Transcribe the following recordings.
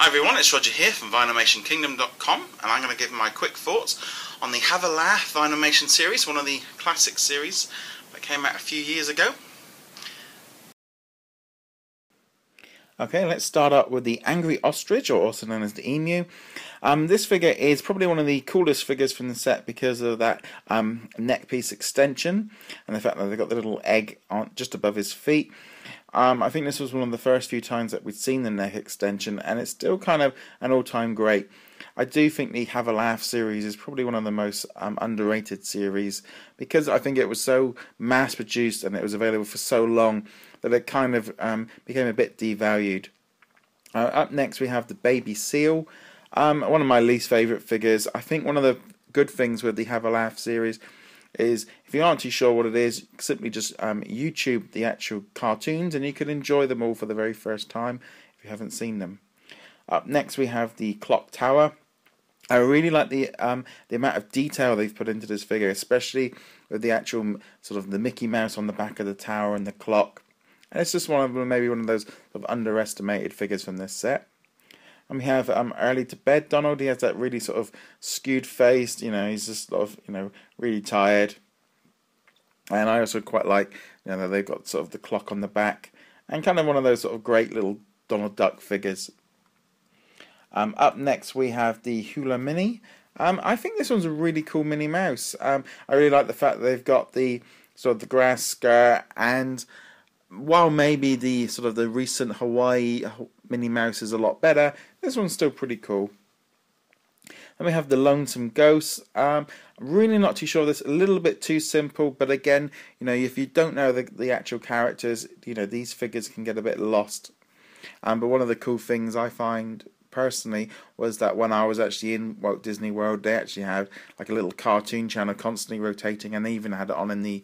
Hi everyone, it's Roger here from VinylmationKingdom.com, and I'm going to give my quick thoughts on the Have a Laugh Vinylmation series, one of the classic series that came out a few years ago. Okay, let's start up with the Angry Ostrich, or also known as the Emu. This figure is probably one of the coolest figures from the set because of that neck piece extension and the fact that they've got the little egg on just above his feet. I think this was one of the first few times that we'd seen the neck extension, and it's still kind of an all-time great. I do think the Have a Laugh series is probably one of the most underrated series because I think it was so mass-produced and it was available for so long that it kind of became a bit devalued. Up next we have the Baby Seal, one of my least favourite figures. I think one of the good things with the Have a Laugh series is if you aren't too sure what it is, simply just YouTube the actual cartoons and you can enjoy them all for the very first time if you haven't seen them. Up next we have the Clock Tower. I really like the amount of detail they've put into this figure, especially with the actual sort of the Mickey Mouse on the back of the tower and the clock. And it's just maybe one of those sort of underestimated figures from this set. And we have Early to Bed Donald. He has that really sort of skewed face, he's just sort of, really tired. And I also quite like, that they've got sort of the clock on the back and kind of one of those sort of great little Donald Duck figures. Up next we have the Hula Mini. I think this one's a really cool Minnie Mouse. I really like the fact that they've got the sort of the grass skirt, and while maybe the sort of the recent Hawaii Minnie Mouse is a lot better, this one's still pretty cool. Then we have the Lonesome Ghosts. I'm really not too sure. This a little bit too simple, but again, if you don't know the actual characters, these figures can get a bit lost. But one of the cool things I find personally was that when I was actually in Walt Disney World, they actually had like a little cartoon channel constantly rotating, and they even had it on in the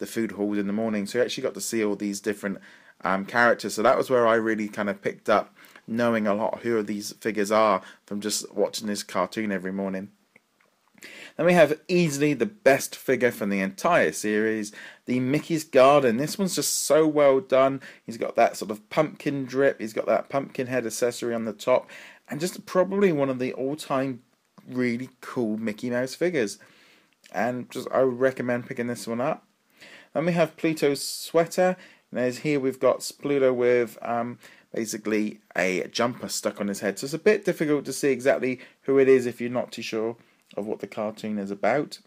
food halls in the morning, so you actually got to see all these different characters. So that was where I really kind of picked up knowing a lot who these figures are from just watching this cartoon every morning. Then we have easily the best figure from the entire series, the Mickey's Garden. This one's just so well done. He's got that sort of pumpkin drip, he's got that pumpkin head accessory on the top, and just probably one of the all-time really cool Mickey Mouse figures. And I would recommend picking this one up. Then we have Pluto's sweater. And as here we've got Pluto with basically a jumper stuck on his head. So it's a bit difficult to see exactly who it is if you're not too sure of what the cartoon is about.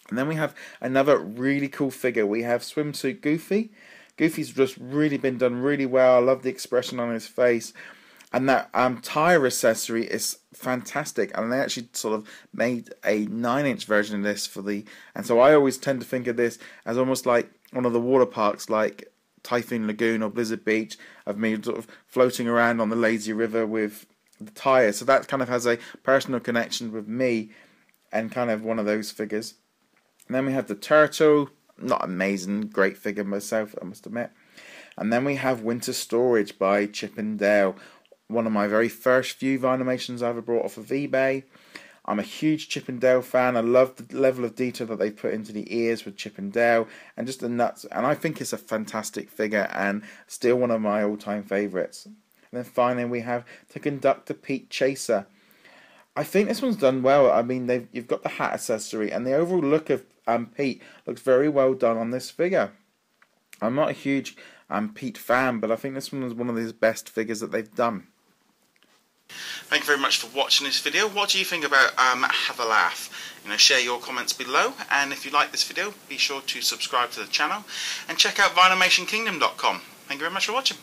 And then we have another really cool figure. We have Swimsuit Goofy. Goofy's just really been done really well. I love the expression on his face. And that tire accessory is fantastic, and they actually sort of made a 9-inch version of this and so I always tend to think of this as almost like one of the water parks like Typhoon Lagoon or Blizzard Beach, of me sort of floating around on the lazy river with the tire. So that kind of has a personal connection with me and kind of one of those figures. And then we have the Turtle, not amazing, great figure myself, I must admit. And then we have Winter Storage by Chip and Dale. One of my very first few Vinylmations I ever brought off of eBay. I'm a huge Chip and Dale fan. I love the level of detail that they put into the ears with Chip and Dale, and just the nuts. And I think it's a fantastic figure and still one of my all-time favourites. And then finally we have the Conductor Pete Chaser. I think this one's done well. I mean, you've got the hat accessory, and the overall look of Pete looks very well done on this figure. I'm not a huge Pete fan, but I think this one is one of his best figures that they've done. Thank you very much for watching this video. What do you think about Have a Laugh? Share your comments below, and if you like this video, be sure to subscribe to the channel and check out VinylmationKingdom.com. Thank you very much for watching.